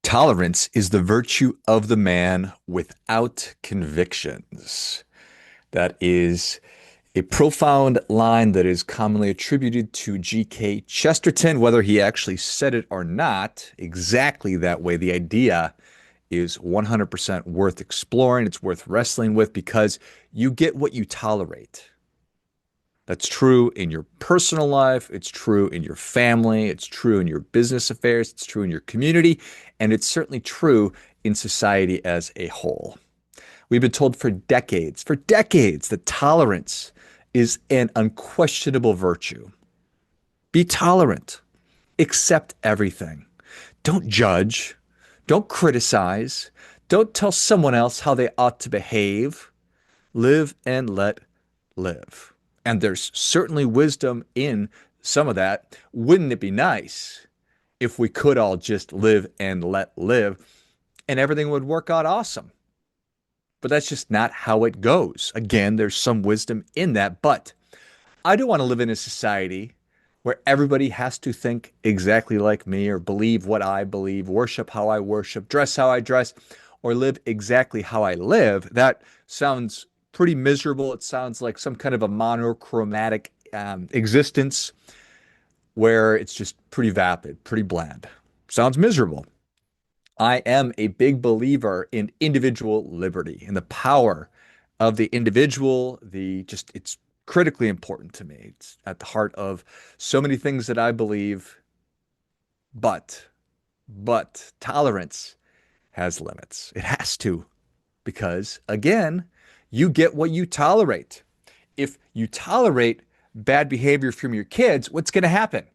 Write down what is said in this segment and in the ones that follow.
Tolerance is the virtue of the man without convictions. That is a profound line that is commonly attributed to G.K. Chesterton, whether he actually said it or not, exactly that way. The idea is 100% worth exploring. It's worth wrestling with because you get what you tolerate. That's true in your personal life. It's true in your family. It's true in your business affairs. It's true in your community. And it's certainly true in society as a whole. We've been told for decades, that tolerance is an unquestionable virtue. Be tolerant. Accept everything. Don't judge. Don't criticize. Don't tell someone else how they ought to behave. Live and let live. And there's certainly wisdom in some of that. Wouldn't it be nice if we could all just live and let live and everything would work out awesome? But that's just not how it goes. Again, there's some wisdom in that, but I don't want to live in a society where everybody has to think exactly like me or believe what I believe, worship how I worship, dress how I dress, or live exactly how I live. That sounds pretty miserable. It sounds like some kind of a monochromatic existence where it's just pretty vapid, pretty bland. Sounds miserable. I am a big believer in individual liberty and the power of the individual. It's critically important to me. It's at the heart of so many things that I believe, but tolerance has limits. It has to, because again, you get what you tolerate. If you tolerate bad behavior from your kids, what's going to happen?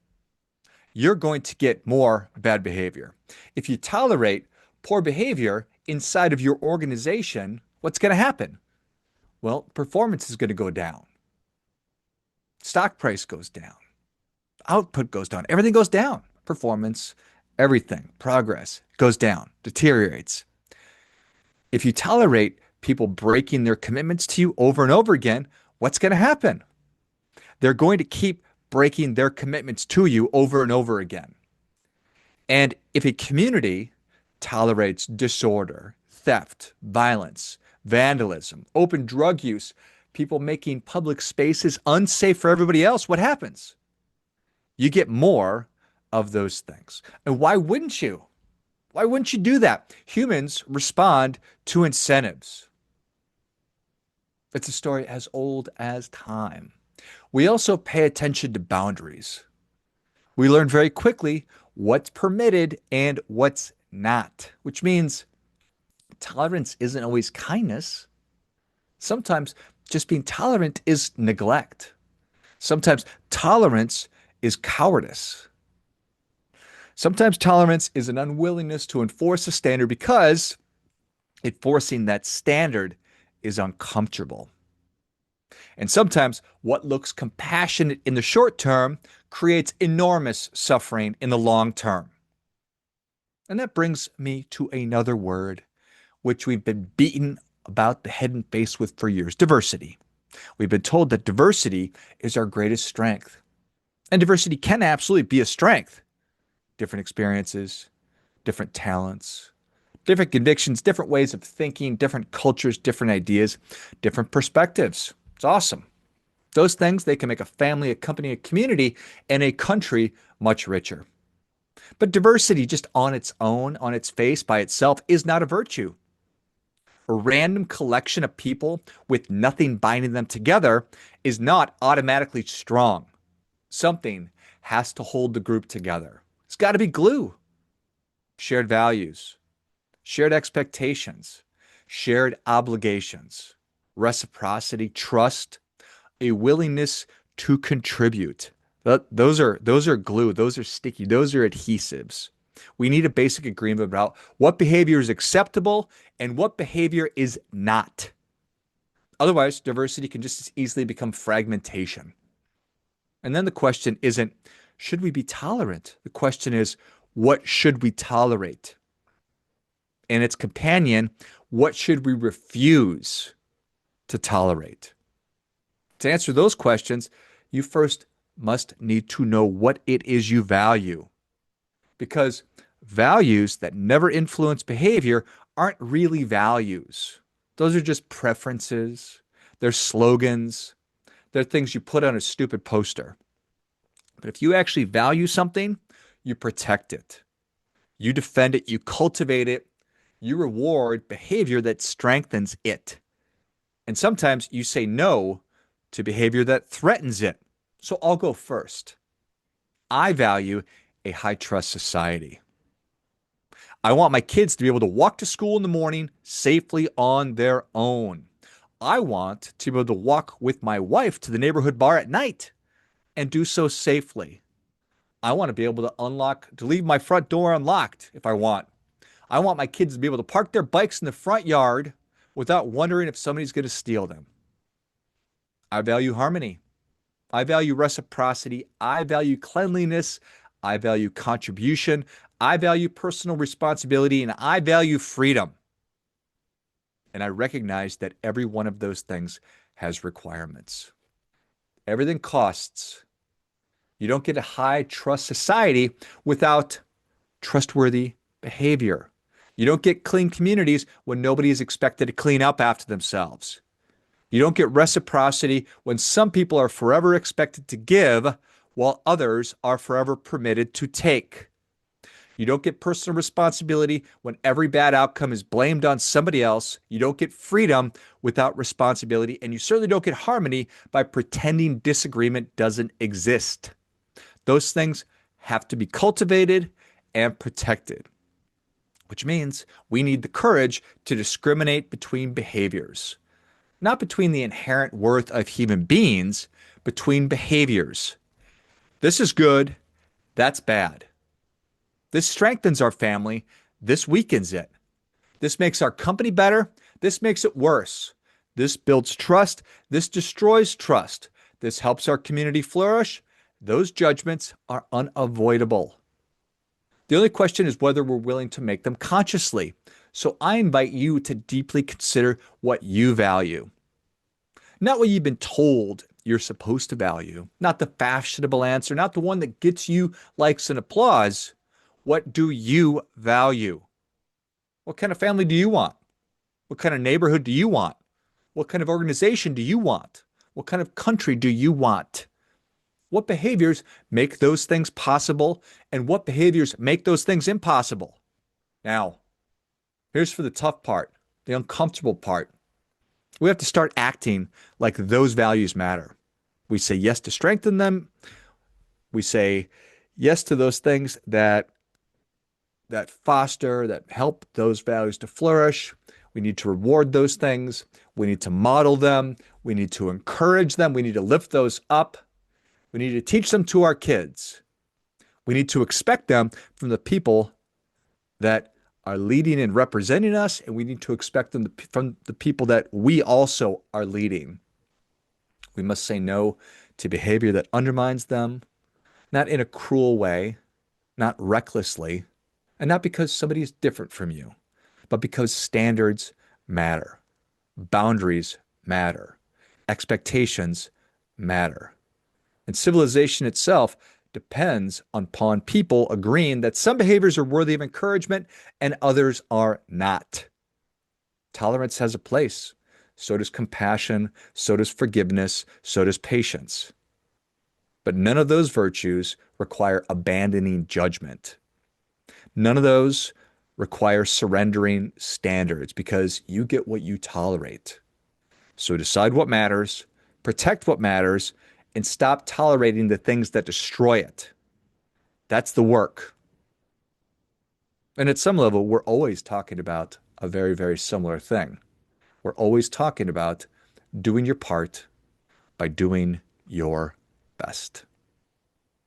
You're going to get more bad behavior. If you tolerate poor behavior inside of your organization, what's going to happen? Well, performance is going to go down. Stock price goes down. Output goes down. Everything goes down. Performance, everything, progress goes down, deteriorates. If you tolerate people breaking their commitments to you over and over again, what's going to happen? They're going to keep breaking their commitments to you over and over again. And if a community tolerates disorder, theft, violence, vandalism, open drug use, people making public spaces unsafe for everybody else, what happens? You get more of those things. And why wouldn't you? Why wouldn't you do that? Humans respond to incentives. It's a story as old as time. We also pay attention to boundaries. We learn very quickly what's permitted and what's not, which means tolerance isn't always kindness. Sometimes just being tolerant is neglect. Sometimes tolerance is cowardice. Sometimes tolerance is an unwillingness to enforce a standard because enforcing that standard is uncomfortable. And sometimes what looks compassionate in the short term creates enormous suffering in the long term. And that brings me to another word, which we've been beaten about the head and face with for years: diversity. We've been told that diversity is our greatest strength. And diversity can absolutely be a strength. Different experiences, different talents, different convictions, different ways of thinking, different cultures, different ideas, different perspectives. It's awesome. Those things, they can make a family, a company, a community, and a country much richer. But diversity just on its own, on its face, by itself, is not a virtue. A random collection of people with nothing binding them together is not automatically strong. Something has to hold the group together. It's got to be glue. Shared values, shared expectations, shared obligations, reciprocity, trust, a willingness to contribute. Those are glue, those are sticky, those are adhesives. We need a basic agreement about what behavior is acceptable and what behavior is not. Otherwise, diversity can just as easily become fragmentation. And then the question isn't, should we be tolerant? The question is, what should we tolerate? And its companion, what should we refuse to tolerate? To answer those questions, you first must need to know what it is you value. Because Values that never influence behavior aren't really values. Those are just preferences. They're slogans. They're things you put on a stupid poster. But if you actually value something, you protect it, you defend it, you cultivate it, you reward behavior that strengthens it. And sometimes you say no to behavior that threatens it. So I'll go first. I value a high trust society. I want my kids to be able to walk to school in the morning safely on their own. I want to be able to walk with my wife to the neighborhood bar at night and do so safely. I want to be able to leave my front door unlocked if I want. I want my kids to be able to park their bikes in the front yard without wondering if somebody's going to steal them. I value harmony. I value reciprocity. I value cleanliness. I value contribution. I value personal responsibility, and I value freedom. And I recognize that every one of those things has requirements. Everything costs. You don't get a high trust society without trustworthy behavior. You don't get clean communities when nobody is expected to clean up after themselves. You don't get reciprocity when some people are forever expected to give while others are forever permitted to take. You don't get personal responsibility when every bad outcome is blamed on somebody else. You don't get freedom without responsibility. And you certainly don't get harmony by pretending disagreement doesn't exist. Those things have to be cultivated and protected, which means we need the courage to discriminate between behaviors, not between the inherent worth of human beings, between behaviors. This is good, that's bad. This strengthens our family, this weakens it. This makes our company better, this makes it worse. This builds trust, this destroys trust. This helps our community flourish. Those judgments are unavoidable. The only question is whether we're willing to make them consciously. So I invite you to deeply consider what you value. Not what you've been told you're supposed to value, not the fashionable answer, not the one that gets you likes and applause. What do you value? What kind of family do you want? What kind of neighborhood do you want? What kind of organization do you want? What kind of country do you want? What behaviors make those things possible, and what behaviors make those things impossible? Now, here's for the tough part, the uncomfortable part. We have to start acting like those values matter. We say yes to strengthen them. We say yes to those things that foster, that help those values to flourish. We need to reward those things. We need to model them. We need to encourage them. We need to lift those up. We need to teach them to our kids. We need to expect them from the people that are leading and representing us, and we need to expect them from the people that we also are leading. We must say no to behavior that undermines them, not in a cruel way, not recklessly, and not because somebody is different from you, but because standards matter, boundaries matter, expectations matter. And civilization itself depends upon people agreeing that some behaviors are worthy of encouragement and others are not. Tolerance has a place. So does compassion. So does forgiveness. So does patience. But none of those virtues require abandoning judgment. None of those require surrendering standards because you get what you tolerate. So decide what matters, protect what matters, and stop tolerating the things that destroy it. That's the work. And at some level, we're always talking about a very, very similar thing. We're always talking about doing your part by doing your best.